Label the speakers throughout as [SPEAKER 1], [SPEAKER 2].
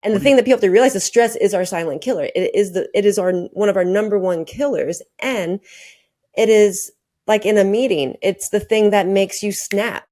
[SPEAKER 1] And the
[SPEAKER 2] What do you,
[SPEAKER 1] thing that people have to realize is stress is our silent killer. It is one of our number one killers. And it is like in a meeting, it's the thing that makes you snap.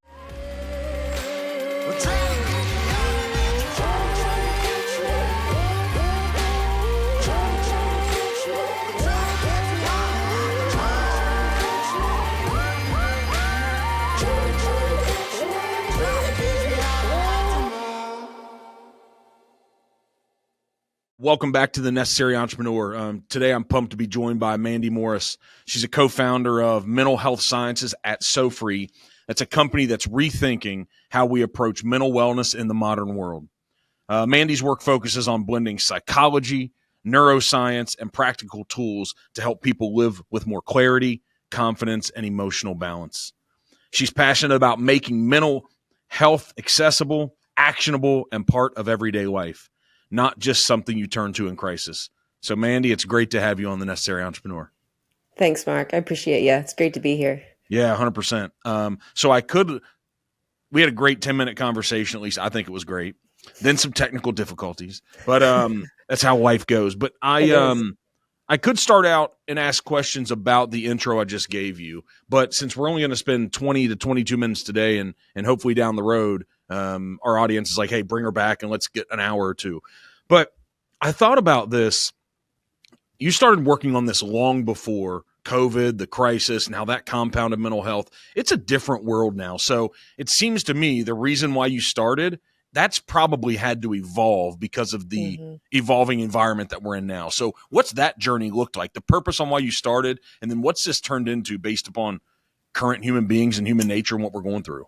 [SPEAKER 2] Welcome back to The Necessary Entrepreneur. Today, I'm pumped to be joined by Mandy Morris. She's a co-founder of mental health sciences at SoFree. That's a company that's rethinking how we approach mental wellness in the modern world. Mandy's work focuses on blending psychology, neuroscience, and practical tools to help people live with more clarity, confidence, and emotional balance. She's passionate about making mental health accessible, actionable, and part of everyday life, not just something you turn to in crisis. So, Mandy, it's great to have you on The Necessary Entrepreneur.
[SPEAKER 1] Thanks, Mark. I appreciate you. It's great to be here.
[SPEAKER 2] Yeah, 100%. We had a great 10-minute conversation. At least I think it was great. Then some technical difficulties, but that's how life goes. But I could start out and ask questions about the intro I just gave you, but since we're only going to spend 20 to 22 minutes today, and hopefully down the road, our audience is like, hey, bring her back and let's get an hour or two. But I thought about this. You started working on this long before COVID, the crisis, and how that compounded mental health. It's a different world now. So it seems to me the reason why you started, that's probably had to evolve because of the evolving environment that we're in now. So what's that journey looked like? The purpose on why you started, and then what's this turned into based upon current human beings and human nature and what we're going through?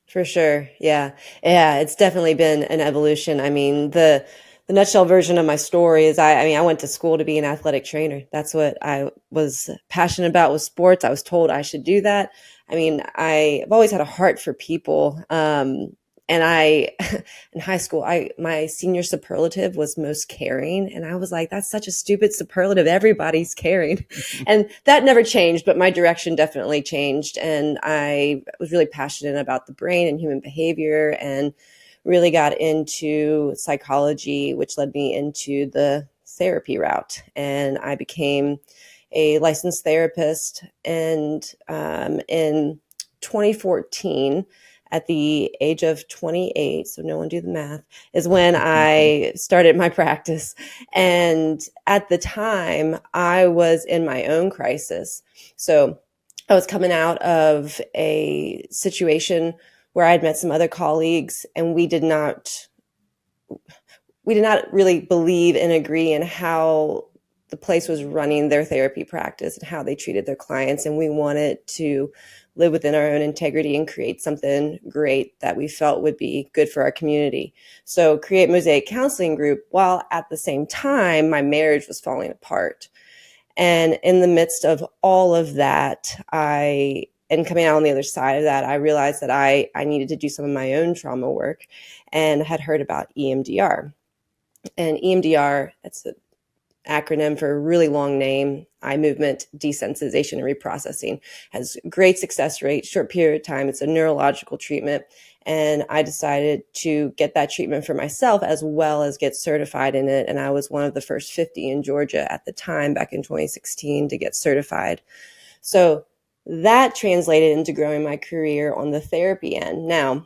[SPEAKER 1] For sure. Yeah. Yeah. It's definitely been an evolution. I mean, the nutshell version of my story is I went to school to be an athletic trainer. That's what I was passionate about with sports. I was told I should do that. I mean, I've always had a heart for people. And in high school, my senior superlative was most caring. And I was like, that's such a stupid superlative. Everybody's caring. And that never changed, but my direction definitely changed. And I was really passionate about the brain and human behavior, and really got into psychology, which led me into the therapy route. And I became a licensed therapist. And in 2014, at the age of 28, so no one do the math, is when I started my practice. And at the time, I was in my own crisis. So I was coming out of a situation where I had met some other colleagues, and we did not really believe and agree in how the place was running their therapy practice and how they treated their clients. And we wanted to live within our own integrity and create something great that we felt would be good for our community. So create Mosaic Counseling Group, while at the same time, my marriage was falling apart. And in the midst of all of that, and coming out on the other side of that, I realized that I needed to do some of my own trauma work, and had heard about EMDR. And EMDR, that's an acronym for a really long name, eye movement desensitization and reprocessing, has great success rate, short period of time. It's a neurological treatment. And I decided to get that treatment for myself as well as get certified in it. And I was one of the first 50 in Georgia at the time, back in 2016, to get certified. So that translated into growing my career on the therapy end. Now,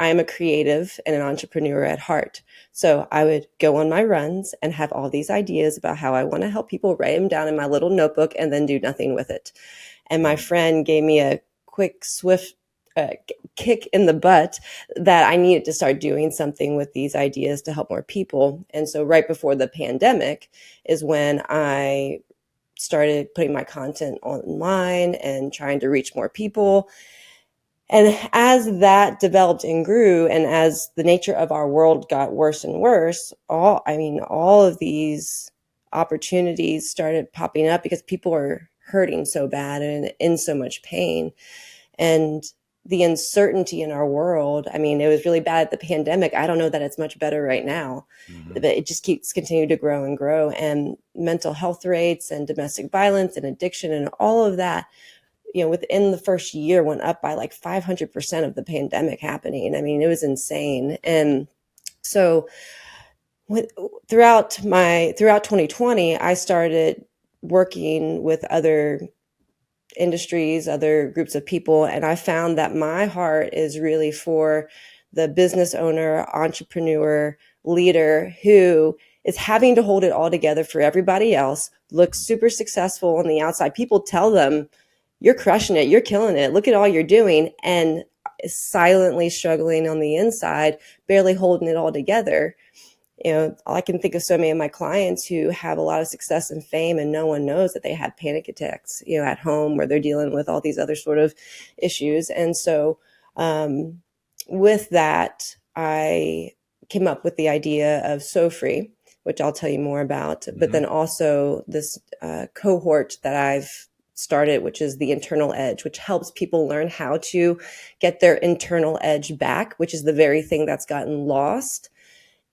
[SPEAKER 1] I am a creative and an entrepreneur at heart. So I would go on my runs and have all these ideas about how I want to help people, write them down in my little notebook, and then do nothing with it. And my friend gave me a quick, swift kick in the butt that I needed to start doing something with these ideas to help more people. And so right before the pandemic is when I started putting my content online and trying to reach more people. And as that developed and grew, and as the nature of our world got worse and worse, all of these opportunities started popping up because people are hurting so bad and in so much pain. And the uncertainty in our world, it was really bad at the pandemic. I don't know that it's much better right now, but it just keeps continuing to grow and grow. And mental health rates and domestic violence and addiction and all of that, within the first year went up by like 500% of the pandemic happening. It was insane. And so throughout 2020, I started working with other industries, other groups of people, and I found that my heart is really for the business owner, entrepreneur, leader who is having to hold it all together for everybody else, looks super successful on the outside. People tell them, "You're crushing it, you're killing it, look at all you're doing," and is silently struggling on the inside, barely holding it all together. I can think of so many of my clients who have a lot of success and fame, and no one knows that they had panic attacks, at home, where they're dealing with all these other sort of issues. And so, with that, I came up with the idea of SoFree, which I'll tell you more about, but then also this cohort that I've started, which is the internal edge, which helps people learn how to get their internal edge back, which is the very thing that's gotten lost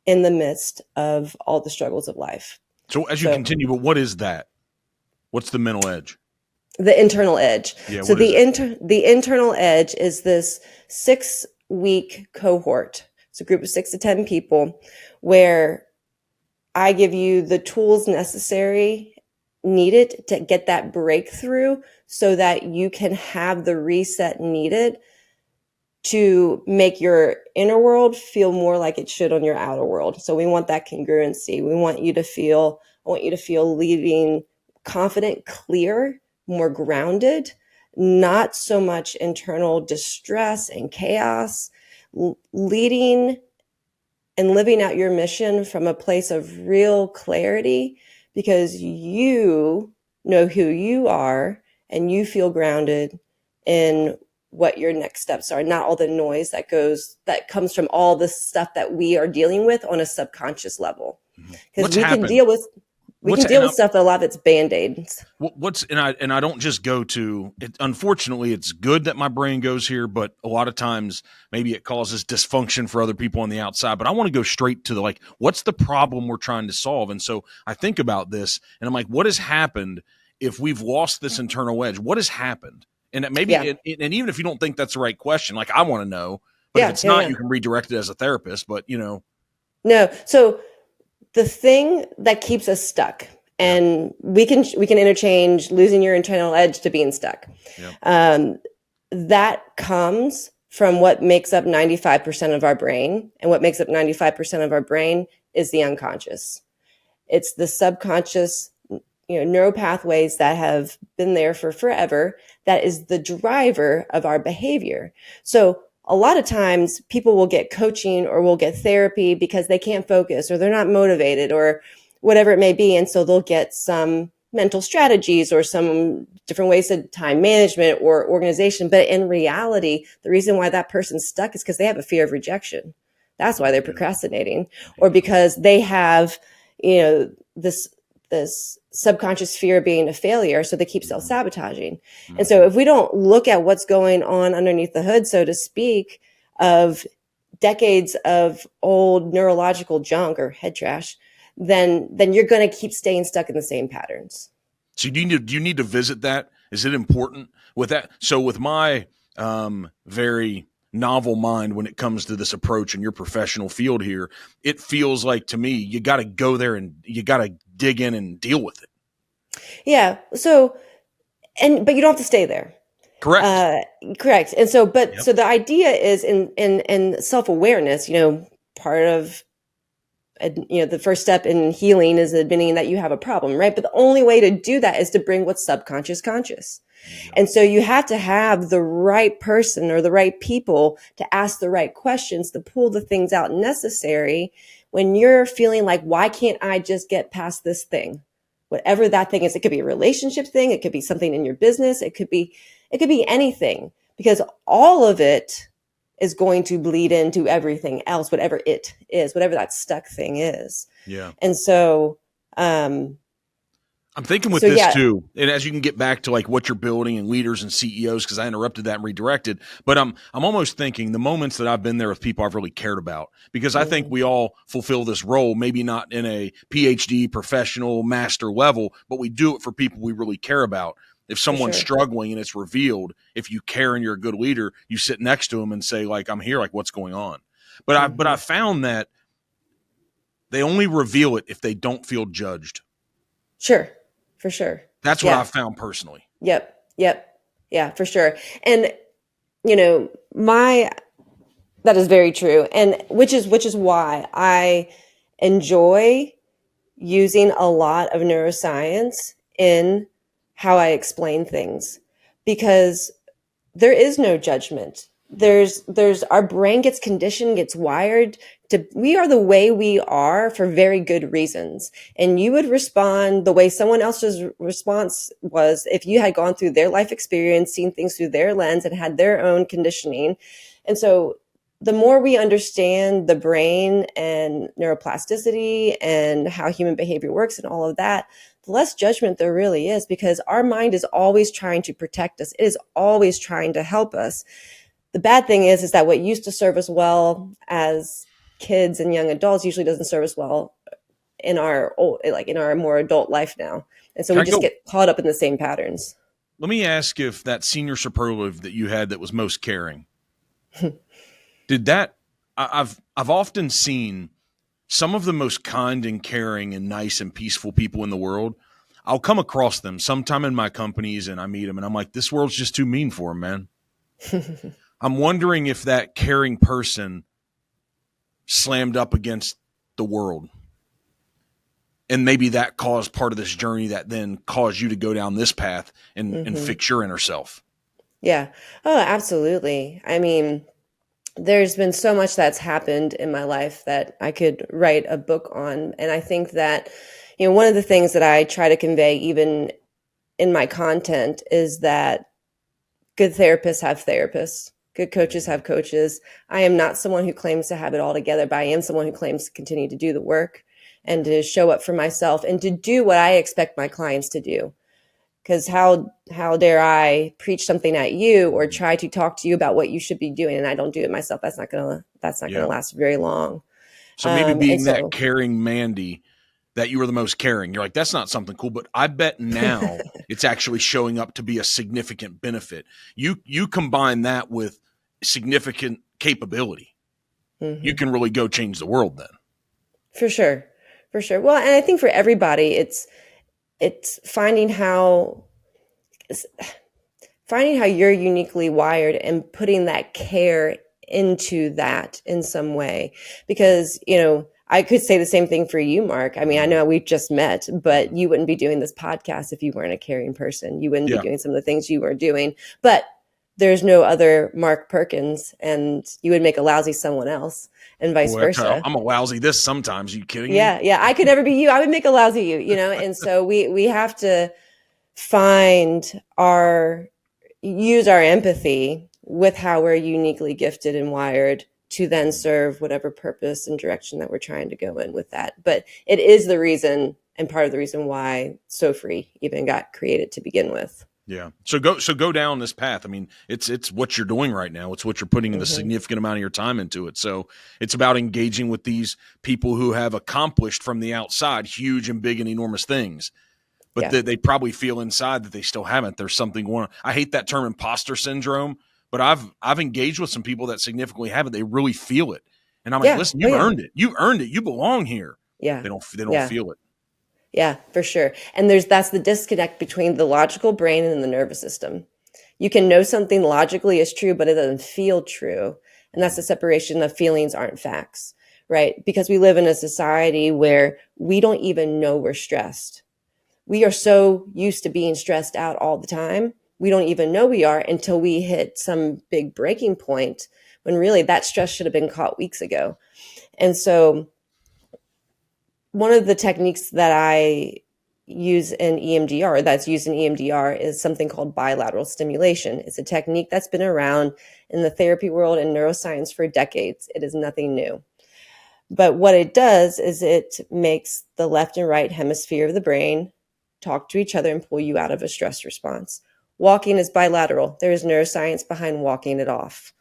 [SPEAKER 1] in the midst of all the struggles of life.
[SPEAKER 2] So as you continue, but what is that? What's the mental edge?
[SPEAKER 1] The internal edge.
[SPEAKER 2] Yeah,
[SPEAKER 1] so the internal edge is this 6-week cohort. It's a group of 6 to 10 people where I give you the tools needed to get that breakthrough so that you can have the reset needed to make your inner world feel more like it should on your outer world. So we want that congruency. I want you to feel leaving confident, clear, more grounded, not so much internal distress and chaos, leading and living out your mission from a place of real clarity, because you know who you are and you feel grounded in what your next steps are, not all the noise that comes from all the stuff that we are dealing with on a subconscious level. Because we can deal with stuff, but a lot of it's band-aids.
[SPEAKER 2] And I don't just go to it. Unfortunately, it's good that my brain goes here, but a lot of times maybe it causes dysfunction for other people on the outside. But I want to go straight to what's the problem we're trying to solve? And so I think about this and I'm like, what has happened if we've lost this internal edge? What has happened? And maybe, and even if you don't think that's the right question, I want to know, but if it's not, you can redirect it as a therapist, but
[SPEAKER 1] No. So the thing that keeps us stuck, and we can interchange losing your internal edge to being stuck. That comes from what makes up 95% of our brain. And what makes up 95% of our brain is the unconscious. It's the subconscious neural pathways that have been there for forever. That is the driver of our behavior. So a lot of times people will get coaching or will get therapy because they can't focus or they're not motivated or whatever it may be. And so they'll get some mental strategies or some different ways of time management or organization. But in reality, the reason why that person's stuck is because they have a fear of rejection. That's why they're procrastinating, or because they have, this subconscious fear of being a failure. So they keep self-sabotaging. And so if we don't look at what's going on underneath the hood, so to speak, of decades of old neurological junk or head trash, then you're going to keep staying stuck in the same patterns.
[SPEAKER 2] So do you need to visit that? Is it important with that? So with my very novel mind when it comes to this approach in your professional field here, it feels like to me you got to go there and you got to dig in and deal with it.
[SPEAKER 1] Yeah. So, but you don't have to stay there.
[SPEAKER 2] Correct.
[SPEAKER 1] Correct. And so, so the idea is in self-awareness, part of, the first step in healing is admitting that you have a problem, right? But the only way to do that is to bring what's subconscious conscious. And so you have to have the right person or the right people to ask the right questions to pull the things out necessary when you're feeling like, why can't I just get past this thing? Whatever that thing is, it could be a relationship thing. It could be something in your business. It could be anything, because all of it is going to bleed into everything else, whatever it is, whatever that stuck thing is.
[SPEAKER 2] Yeah.
[SPEAKER 1] And so,
[SPEAKER 2] I'm thinking with this too, and as you can get back to what you're building and leaders and CEOs, because I interrupted that and redirected, but I'm almost thinking the moments that I've been there with people I've really cared about, because I think we all fulfill this role, maybe not in a PhD professional master level, but we do it for people we really care about. If someone's struggling and it's revealed, if you care and you're a good leader, you sit next to them and say, I'm here, what's going on? But I found that they only reveal it if they don't feel judged.
[SPEAKER 1] Sure. For sure.
[SPEAKER 2] That's what
[SPEAKER 1] Yeah.
[SPEAKER 2] I've found personally.
[SPEAKER 1] Yep. Yeah, for sure. And, you know, that is very true. And which is why I enjoy using a lot of neuroscience in how I explain things, because there is no judgment. There's our brain gets conditioned, gets wired to, we are the way we are for very good reasons. And you would respond the way someone else's response was if you had gone through their life experience, seen things through their lens, and had their own conditioning. And so the more we understand the brain and neuroplasticity and how human behavior works and all of that, the less judgment there really is, because our mind is always trying to protect us. It is always trying to help us. The bad thing is that what used to serve us well as kids and young adults usually doesn't serve us well in our more adult life now. And so
[SPEAKER 2] Can
[SPEAKER 1] we
[SPEAKER 2] I
[SPEAKER 1] just
[SPEAKER 2] go?
[SPEAKER 1] get caught up in the same patterns.
[SPEAKER 2] Let me ask if that senior superlative that you had that was most caring, did that? I've often seen some of the most kind and caring and nice and peaceful people in the world. I'll come across them sometime in my companies and I meet them and I'm like, this world's just too mean for them, man. I'm wondering if that caring person slammed up against the world. And maybe that caused part of this journey that then caused you to go down this path and fix your inner self.
[SPEAKER 1] Yeah. Oh, absolutely. I mean, there's been so much that's happened in my life that I could write a book on. And I think that, one of the things that I try to convey even in my content is that good therapists have therapists. Good coaches have coaches. I am not someone who claims to have it all together, but I am someone who claims to continue to do the work and to show up for myself and to do what I expect my clients to do. Because how dare I preach something at you or try to talk to you about what you should be doing, and I don't do it myself? That's not gonna last very long.
[SPEAKER 2] So maybe
[SPEAKER 1] And
[SPEAKER 2] being that
[SPEAKER 1] so
[SPEAKER 2] caring Mandy, that you were the most caring. You're like, that's not something cool, but I bet now it's actually showing up to be a significant benefit. You combine that with significant capability. You can really go change the world then.
[SPEAKER 1] for sure, for sure. Well, and I think for everybody, it's finding how you're uniquely wired and putting that care into that in some way. Because, I could say the same thing for you, Mark. I mean, I know we've just met, but you wouldn't be doing this podcast if you weren't a caring person. You wouldn't be doing some of the things you were doing. But there's no other Mark Perkins, and you would make a lousy someone else, and vice versa.
[SPEAKER 2] I'm a lousy this sometimes. Are you kidding me?
[SPEAKER 1] Yeah. I could never be you. I would make a lousy you, and so we have to use our empathy with how we're uniquely gifted and wired to then serve whatever purpose and direction that we're trying to go in with that. But it is the reason and part of the reason why SoFree even got created to begin with.
[SPEAKER 2] Yeah. So go down this path. I mean, it's what you're doing right now. It's what you're putting in the significant amount of your time into it. So it's about engaging with these people who have accomplished from the outside huge and big and enormous things. But they probably feel inside that they still haven't. There's something going on. I hate that term imposter syndrome, but I've engaged with some people that significantly haven't. They really feel it. And I'm like, listen, you've earned it. You've earned it. You belong here.
[SPEAKER 1] Yeah.
[SPEAKER 2] They don't feel it.
[SPEAKER 1] Yeah, for sure. And that's the disconnect between the logical brain and the nervous system. You can know something logically is true, but it doesn't feel true. And that's the separation of feelings aren't facts, right? Because we live in a society where we don't even know we're stressed. We are so used to being stressed out all the time. We don't even know we are until we hit some big breaking point when really that stress should have been caught weeks ago. And so one of the techniques that I use in EMDR, that's used in EMDR, is something called bilateral stimulation. It's a technique that's been around in the therapy world and neuroscience for decades. It is nothing new. But what it does is it makes the left and right hemisphere of the brain talk to each other and pull you out of a stress response. Walking is bilateral. There is neuroscience behind walking it off.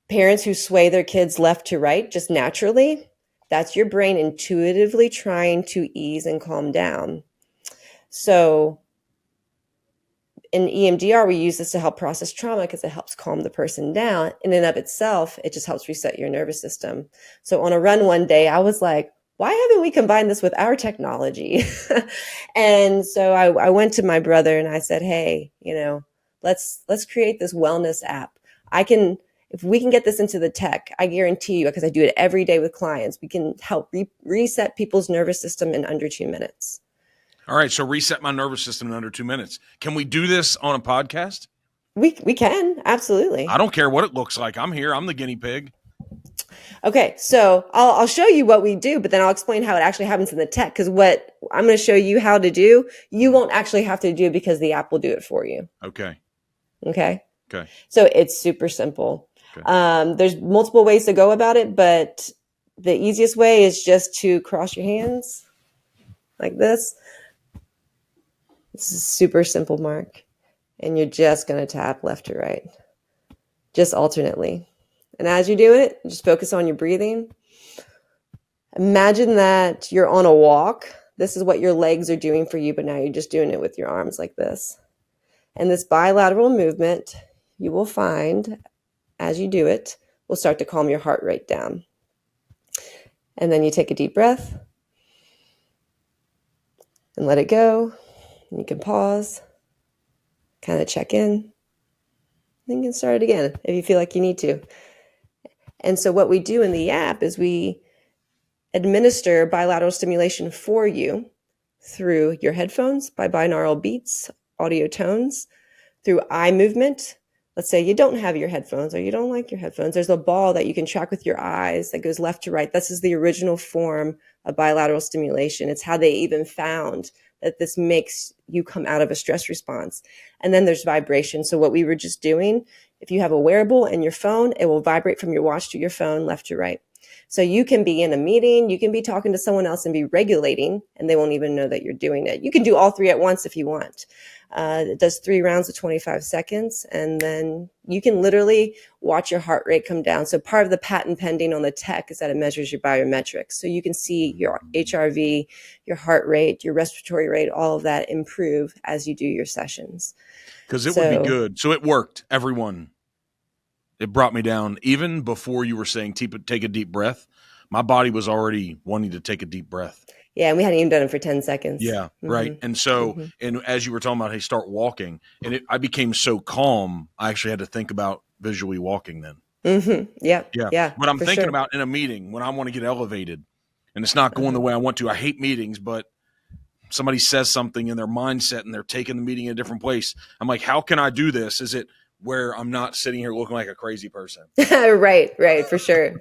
[SPEAKER 1] Parents who sway their kids left to right just naturally, that's your brain intuitively trying to ease and calm down. So in EMDR, we use this to help process trauma because it helps calm the person down. In and of itself, it just helps reset your nervous system. So on a run one day, I was like, why haven't we combined this with our technology? And so I went to my brother and I said, hey, let's create this wellness app. If we can get this into the tech, I guarantee you, because I do it every day with clients, we can help reset people's nervous system in under 2 minutes.
[SPEAKER 2] All right, so reset my nervous system in under 2 minutes. Can we do this on a podcast?
[SPEAKER 1] We can, absolutely.
[SPEAKER 2] I don't care what it looks like. I'm here. I'm the guinea pig.
[SPEAKER 1] Okay, so I'll show you what we do, but then I'll explain how it actually happens in the tech, because what I'm going to show you how to do, you won't actually have to do because the app will do it for you.
[SPEAKER 2] Okay.
[SPEAKER 1] Okay?
[SPEAKER 2] Okay.
[SPEAKER 1] So it's super simple. Okay. There's multiple ways to go about it, but the easiest way is just to cross your hands like this. This is super simple, Mark. And you're just going to tap left to right, just alternately. And as you're doing it, just focus on your breathing. Imagine that you're on a walk. This is what your legs are doing for you, but now you're just doing it with your arms like this. And this bilateral movement, you will find, as you do it, will start to calm your heart rate down. And then you take a deep breath and let it go. And you can pause, kind of check in, then you can start it again if you feel like you need to. And so what we do in the app is we administer bilateral stimulation for you through your headphones by binaural beats, audio tones, through eye movement. Let's say you don't have your headphones or you don't like your headphones. There's a ball that you can track with your eyes that goes left to right. This is the original form of bilateral stimulation. It's how they even found that this makes you come out of a stress response. And then there's vibration. So what we were just doing, if you have a wearable and your phone, it will vibrate from your watch to your phone, left to right. So you can be in a meeting, you can be talking to someone else and be regulating, and they won't even know that you're doing it. You can do all three at once if you want. It does 3 rounds of 25 seconds, and then you can literally watch your heart rate come down. So part of the patent pending on the tech is that it measures your biometrics. So you can see your HRV, your heart rate, your respiratory rate, all of that improve as you do your sessions.
[SPEAKER 2] Because it would be good. So it worked, everyone. It brought me down. Even before you were saying take a deep breath, my body was already wanting to take a deep breath.
[SPEAKER 1] Yeah, and we hadn't even done it for 10 seconds.
[SPEAKER 2] Yeah, right. And so, and as you were talking about, hey, start walking. And I became so calm, I actually had to think about visually walking then.
[SPEAKER 1] Yeah.
[SPEAKER 2] But I'm thinking about in a meeting when I want to get elevated and it's not going the way I want to. I hate meetings, but somebody says something in their mindset and they're taking the meeting in a different place. I'm like, how can I do this? Is it where I'm not sitting here looking like a crazy person?
[SPEAKER 1] Right. For sure.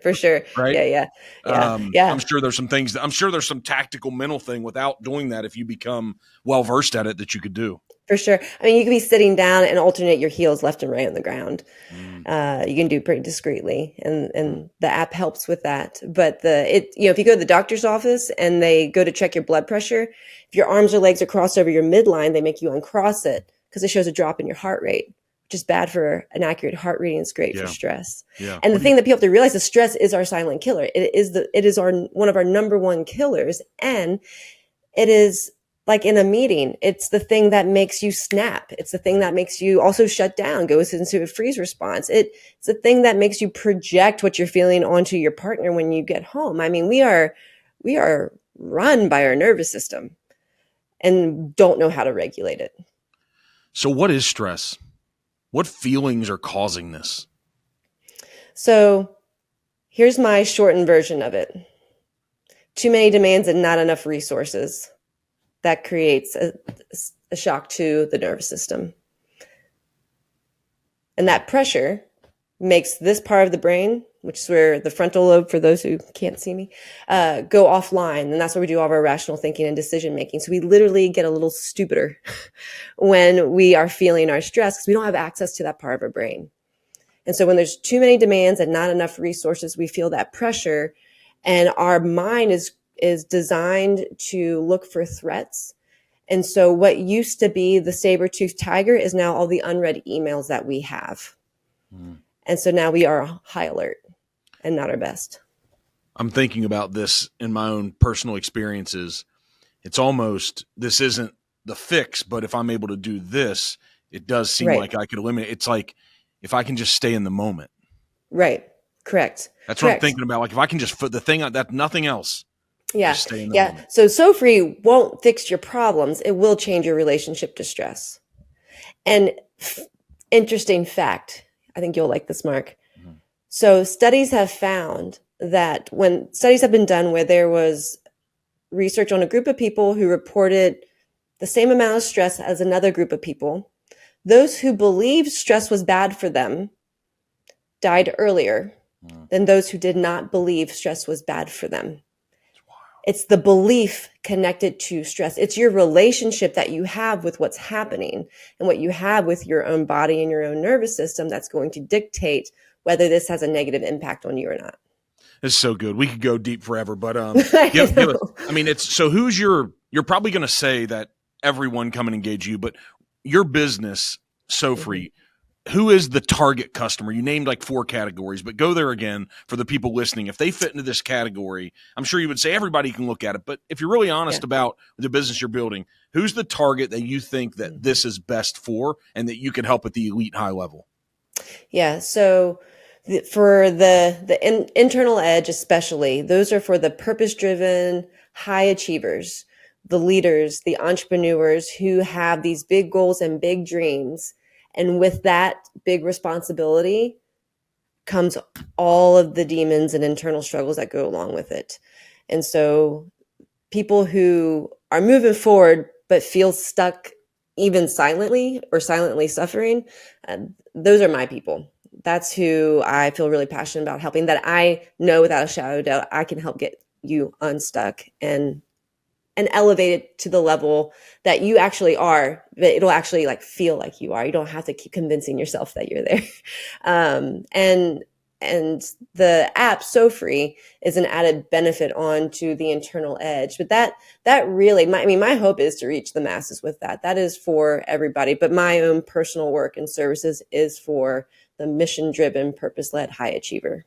[SPEAKER 2] Right.
[SPEAKER 1] Yeah.
[SPEAKER 2] I'm sure there's some things I'm sure there's some tactical mental thing without doing that. If you become well-versed at it, that you could do.
[SPEAKER 1] For sure. I mean, you can be sitting down and alternate your heels left and right on the ground. You can do pretty discreetly, and the app helps with that. But if you go to the doctor's office and they go to check your blood pressure, if your arms or legs are crossed over your midline, they make you uncross it because it shows a drop in your heart rate, which is bad for an accurate heart reading. It's great for stress. Yeah. And the thing that people have to realize is stress is our silent killer. It is one of our number one killers, and it is. Like in a meeting, it's the thing that makes you snap. It's the thing that makes you also shut down, goes into a freeze response. It's the thing that makes you project what you're feeling onto your partner when you get home. I mean, we are run by our nervous system and don't know how to regulate it.
[SPEAKER 2] So what is stress? What feelings are causing this? So
[SPEAKER 1] here's my shortened version of it. Too many demands and not enough resources. That creates a shock to the nervous system. And that pressure makes this part of the brain, which is where the frontal lobe, for those who can't see me, go offline. And that's where we do all of our rational thinking and decision making. So we literally get a little stupider when we are feeling our stress because we don't have access to that part of our brain. And so when there's too many demands and not enough resources, we feel that pressure, and our mind is designed to look for threats. And so what used to be the saber-toothed tiger is now all the unread emails that we have. And so now we are high alert and not our best.
[SPEAKER 2] I'm thinking about this in my own personal experiences. It's almost, this isn't the fix, but if I'm able to do this, it does seem
[SPEAKER 1] Right.
[SPEAKER 2] like I could eliminate. It's like if I can just stay in the moment.
[SPEAKER 1] Right. Correct.
[SPEAKER 2] That's what I'm
[SPEAKER 1] Correct.
[SPEAKER 2] thinking about. Like if I can just put the thing out, that nothing else,
[SPEAKER 1] Yeah.
[SPEAKER 2] just stay in the
[SPEAKER 1] Yeah.
[SPEAKER 2] moment.
[SPEAKER 1] So SoFree won't fix your problems. It will change your relationship to stress. And interesting fact, I think you'll like this, Mark.
[SPEAKER 2] Mhm.
[SPEAKER 1] So studies have found that when studies have been done where there was research on a group of people who reported the same amount of stress as another group of people, those who believed stress was bad for them died earlier than those who did not believe stress was bad for them. It's the belief connected to stress. It's your relationship that you have with what's happening and what you have with your own body and your own nervous system that's going to dictate whether this has a negative impact on you or not.
[SPEAKER 2] It's so good. We could go deep forever, but
[SPEAKER 1] I
[SPEAKER 2] give us.
[SPEAKER 1] know.
[SPEAKER 2] I mean, it's so. Who's your? You're probably going to say that everyone come and engage you, but your business, SoFree, who is the target customer? You named like 4 categories, but go there again for the people listening. If they fit into this category, I'm sure you would say everybody can look at it. But if you're really honest about the business you're building, who's the target that you think that this is best for and that you can help at the elite high level?
[SPEAKER 1] Yeah. So for the internal edge, especially, those are for the purpose-driven high achievers, the leaders, the entrepreneurs who have these big goals and big dreams. And with that big responsibility comes all of the demons and internal struggles that go along with it. And so people who are moving forward but feel stuck even silently or silently suffering, those are my people. That's who I feel really passionate about helping, that I know without a shadow of doubt I can help get you unstuck and elevate it to the level that you actually are, that it'll actually like feel like you are. You don't have to keep convincing yourself that you're there. And the app SoFree is an added benefit onto the internal edge. But that really, my hope is to reach the masses with that. That is for everybody. But my own personal work and services is for the mission-driven, purpose-led high achiever.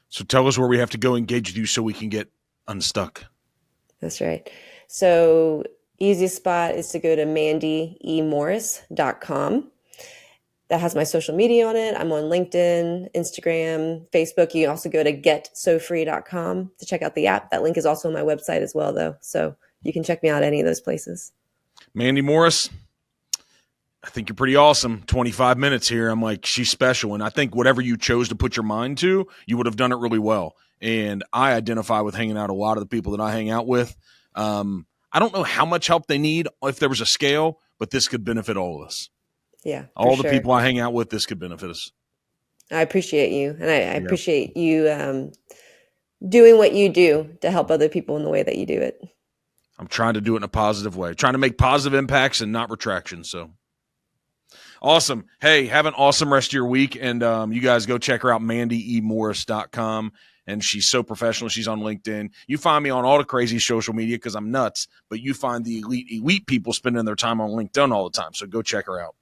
[SPEAKER 2] So tell us where we have to go engage with you so we can get unstuck.
[SPEAKER 1] That's right. So easiest spot is to go to mandyemorris.com. That has my social media on it. I'm on LinkedIn, Instagram, Facebook. You can also go to getsofree.com to check out the app. That link is also on my website as well, though. So you can check me out at any of those places.
[SPEAKER 2] Mandy Morris, I think you're pretty awesome. 25 minutes here. I'm like, she's special. And I think whatever you chose to put your mind to, you would have done it really well. And I identify with hanging out a lot of the people that I hang out with. I don't know how much help they need if there was a scale, but this could benefit all of us.
[SPEAKER 1] Yeah,
[SPEAKER 2] all the people I hang out with, this could benefit us.
[SPEAKER 1] I appreciate you. And I appreciate you doing what you do to help other people in the way that you do it.
[SPEAKER 2] I'm trying to do it in a positive way, trying to make positive impacts and not retractions. So awesome. Hey, have an awesome rest of your week. And you guys go check her out, mandyemorris.com. And she's so professional. She's on LinkedIn. You find me on all the crazy social media because I'm nuts, but you find the elite people spending their time on LinkedIn all the time. So go check her out.